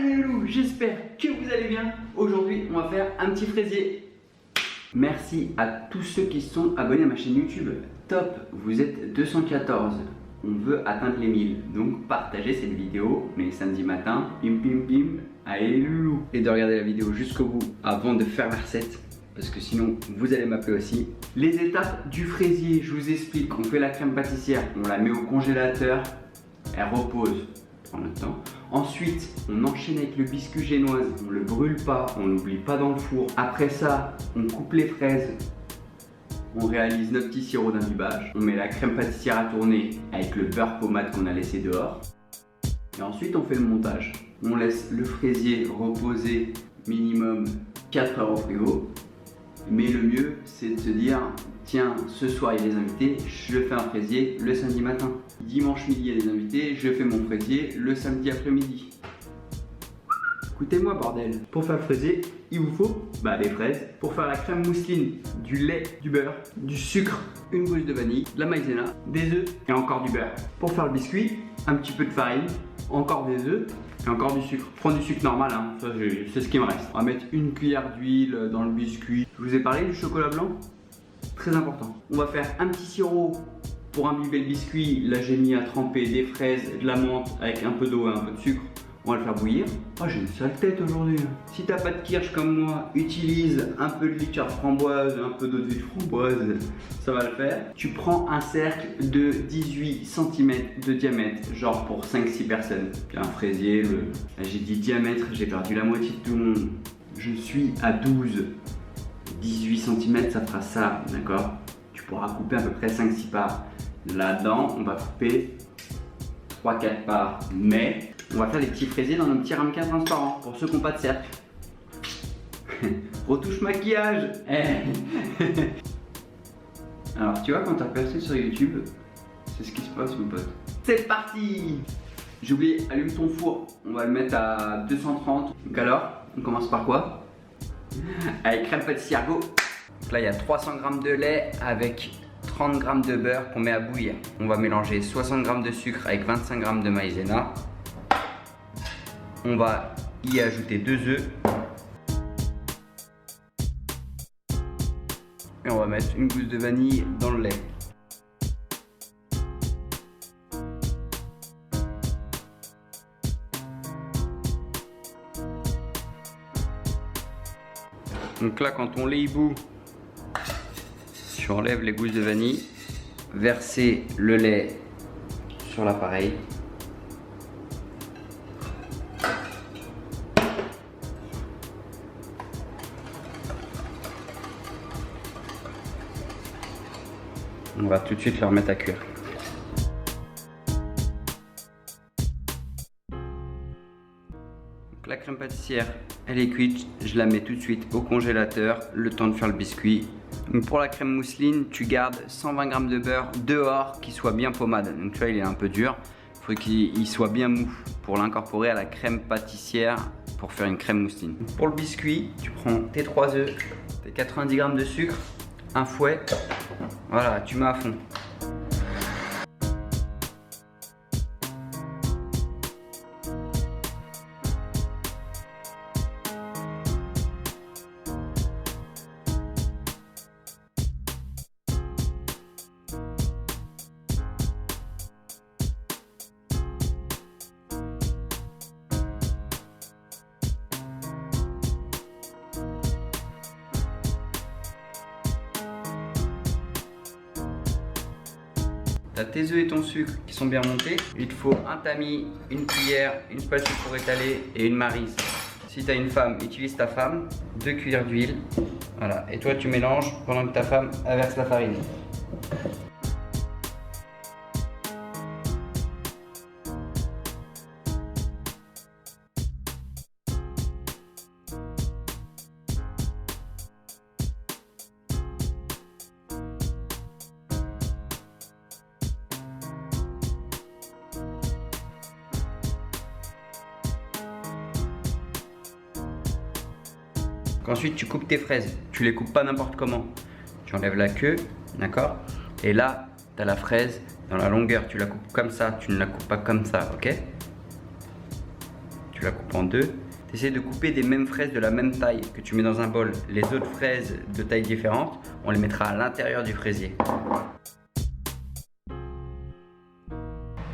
Salut les loups, j'espère que vous allez bien. Aujourd'hui, on va faire un petit fraisier. Merci à tous ceux qui sont abonnés à ma chaîne YouTube. Top, vous êtes 214. On veut atteindre les 1000. Donc partagez cette vidéo, mais samedi matin, pim pim pim, allez les loulous. Et de regarder la vidéo jusqu'au bout avant de faire la recette, parce que sinon vous allez m'appeler aussi. Les étapes du fraisier, je vous explique. On fait la crème pâtissière, on la met au congélateur, elle repose. En même temps. Ensuite, on enchaîne avec le biscuit génoise, on le brûle pas, on l'oublie pas dans le four. Après ça, on coupe les fraises, on réalise notre petit sirop d'imbibage, on met la crème pâtissière à tourner avec le beurre pommade qu'on a laissé dehors. Et ensuite, on fait le montage. On laisse le fraisier reposer minimum 4 heures au frigo. Mais le mieux, c'est de se dire, tiens, ce soir il y a des invités, je fais un fraisier le samedi matin. Dimanche midi il y a des invités, je fais mon fraisier le samedi après-midi. Écoutez-moi bordel, pour faire le fraisier, il vous faut des fraises. Pour faire la crème mousseline, du lait, du beurre, du sucre, une gousse de vanille, de la maïzena, des œufs et encore du beurre. Pour faire le biscuit, un petit peu de farine, encore des œufs et encore du sucre. Prends du sucre normal, hein. Ça c'est ce qui me reste. On va mettre une cuillère d'huile dans le biscuit. Je vous ai parlé du chocolat blanc, très important. On va faire un petit sirop pour imbiber le biscuit. Là j'ai mis à tremper des fraises, de la menthe avec un peu d'eau et un peu de sucre. On va le faire bouillir. Oh, j'ai une sale tête aujourd'hui. Si t'as pas de kirsch comme moi, utilise un peu de liqueur framboise, un peu d'eau de vie de framboise, ça va le faire. Tu prends un cercle de 18 cm de diamètre, genre pour 5-6 personnes. Puis un fraisier, là, j'ai dit diamètre, j'ai perdu la moitié de tout le monde. Je suis à 12. 18 cm, ça fera ça, d'accord? Tu pourras couper à peu près 5-6 parts. Là-dedans, on va couper 3-4 parts, mais on va faire des petits fraisiers dans nos petits ramequins transparents pour ceux qui n'ont pas de cercle. Retouche maquillage. Alors tu vois, quand t'as percé sur YouTube, c'est ce qui se passe mon pote. C'est parti. J'ai oublié, allume ton four. On va le mettre à 230. Donc alors, on commence par quoi? Avec crème pâtissière, go. Donc là il y a 300 g de lait avec 30 g de beurre qu'on met à bouillir. On va mélanger 60 g de sucre avec 25 g de maïzena. On va y ajouter 2 œufs. Et on va mettre une gousse de vanille dans le lait. Donc là, quand ton lait y bout, tu enlèves les gousses de vanille, verser le lait sur l'appareil. On va tout de suite le remettre à cuire. Donc la crème pâtissière, elle est cuite. Je la mets tout de suite au congélateur, le temps de faire le biscuit. Donc pour la crème mousseline, tu gardes 120 g de beurre dehors qui soit bien pommade. Donc tu vois, il est un peu dur. Il faut qu'il soit bien mou pour l'incorporer à la crème pâtissière pour faire une crème mousseline. Pour le biscuit, tu prends tes 3 œufs, tes 90 g de sucre, un fouet, voilà, tu mets à fond. Tu as tes œufs et ton sucre qui sont bien montés. Il te faut un tamis, une cuillère, une spatule pour étaler et une maryse. Si tu as une femme, utilise ta femme. 2 cuillères d'huile. Voilà. Et toi, tu mélanges pendant que ta femme verse la farine. Ensuite, tu coupes tes fraises. Tu les coupes pas n'importe comment. Tu enlèves la queue, d'accord? Et là, tu as la fraise dans la longueur. Tu la coupes comme ça, tu ne la coupes pas comme ça, ok? tu la coupes en deux. Tu essaies de couper des mêmes fraises de la même taille que tu mets dans un bol. Les autres fraises de taille différente, on les mettra à l'intérieur du fraisier.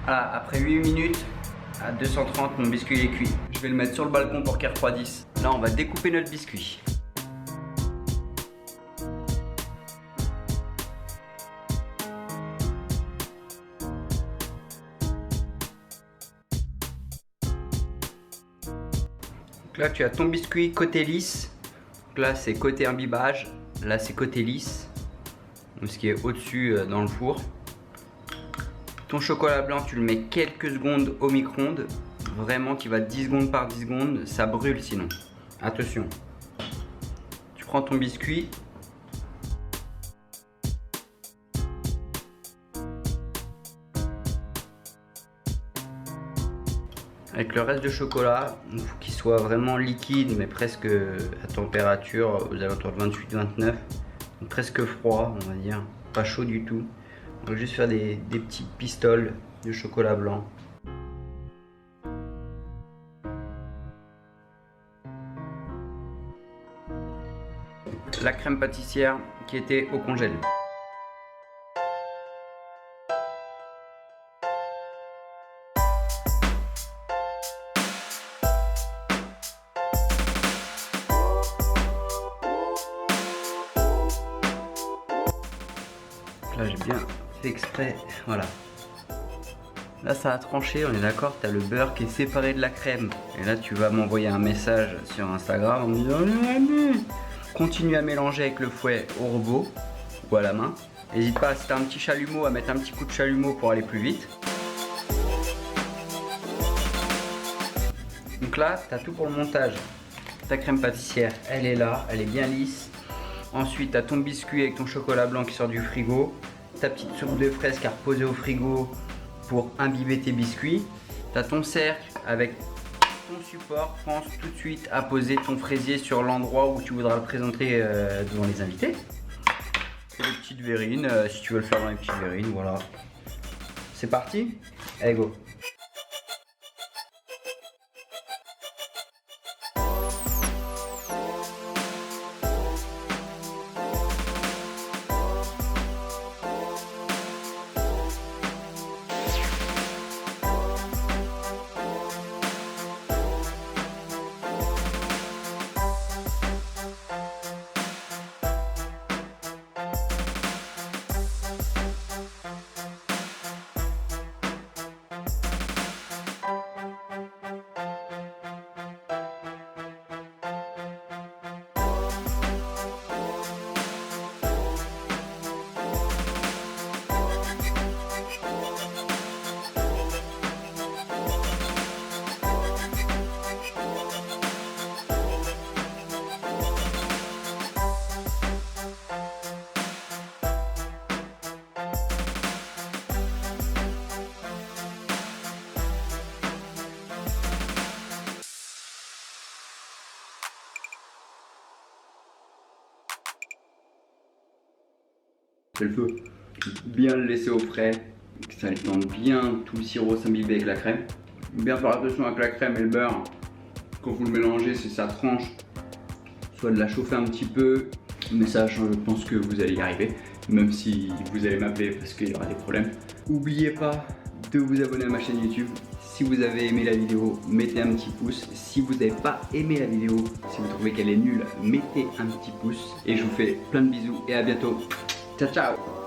Voilà, après 8 minutes, à 230, mon biscuit est cuit. Je vais le mettre sur le balcon pour qu'il refroidisse. Là, on va découper notre biscuit. Donc là, tu as ton biscuit côté lisse. Donc là, c'est côté imbibage. Là, c'est côté lisse. Donc, ce qui est au-dessus dans le four. Ton chocolat blanc, tu le mets quelques secondes au micro-ondes. Vraiment, tu vas 10 secondes par 10 secondes. Ça brûle sinon. Attention. Tu prends ton biscuit. Avec le reste de chocolat, il faut qu'il soit vraiment liquide, mais presque à température aux alentours de 28-29. Presque froid, on va dire. Pas chaud du tout. On va juste faire des petites pistoles de chocolat blanc. La crème pâtissière qui était au congèle. Là j'ai bien fait exprès, voilà. Là ça a tranché, on est d'accord, tu as le beurre qui est séparé de la crème. Et là tu vas m'envoyer un message sur Instagram en me disant continue à mélanger avec le fouet au robot ou à la main. N'hésite pas, si tu as un petit chalumeau, à mettre un petit coup de chalumeau pour aller plus vite. Donc là, tu as tout pour le montage. Ta crème pâtissière, elle est là, elle est bien lisse. Ensuite, tu as ton biscuit avec ton chocolat blanc qui sort du frigo. Ta petite soupe de fraises qui a reposé au frigo pour imbiber tes biscuits. Tu as ton cercle avec ton support. Pense tout de suite à poser ton fraisier sur l'endroit où tu voudras le présenter devant les invités. Et les petites verrines, si tu veux le faire dans les petites verrines, voilà. C'est parti? Allez, go! C'est le feu. Bien le laisser au frais, que ça tente bien tout le sirop s'imbiber avec la crème. Bien faire attention avec la crème et le beurre. Quand vous le mélangez, c'est ça tranche. Soit de la chauffer un petit peu, mais ça je pense que vous allez y arriver. Même si vous allez m'appeler parce qu'il y aura des problèmes. N'oubliez pas de vous abonner à ma chaîne YouTube. Si vous avez aimé la vidéo, mettez un petit pouce. Si vous n'avez pas aimé la vidéo, si vous trouvez qu'elle est nulle, mettez un petit pouce. Et je vous fais plein de bisous et à bientôt. Ciao, ciao!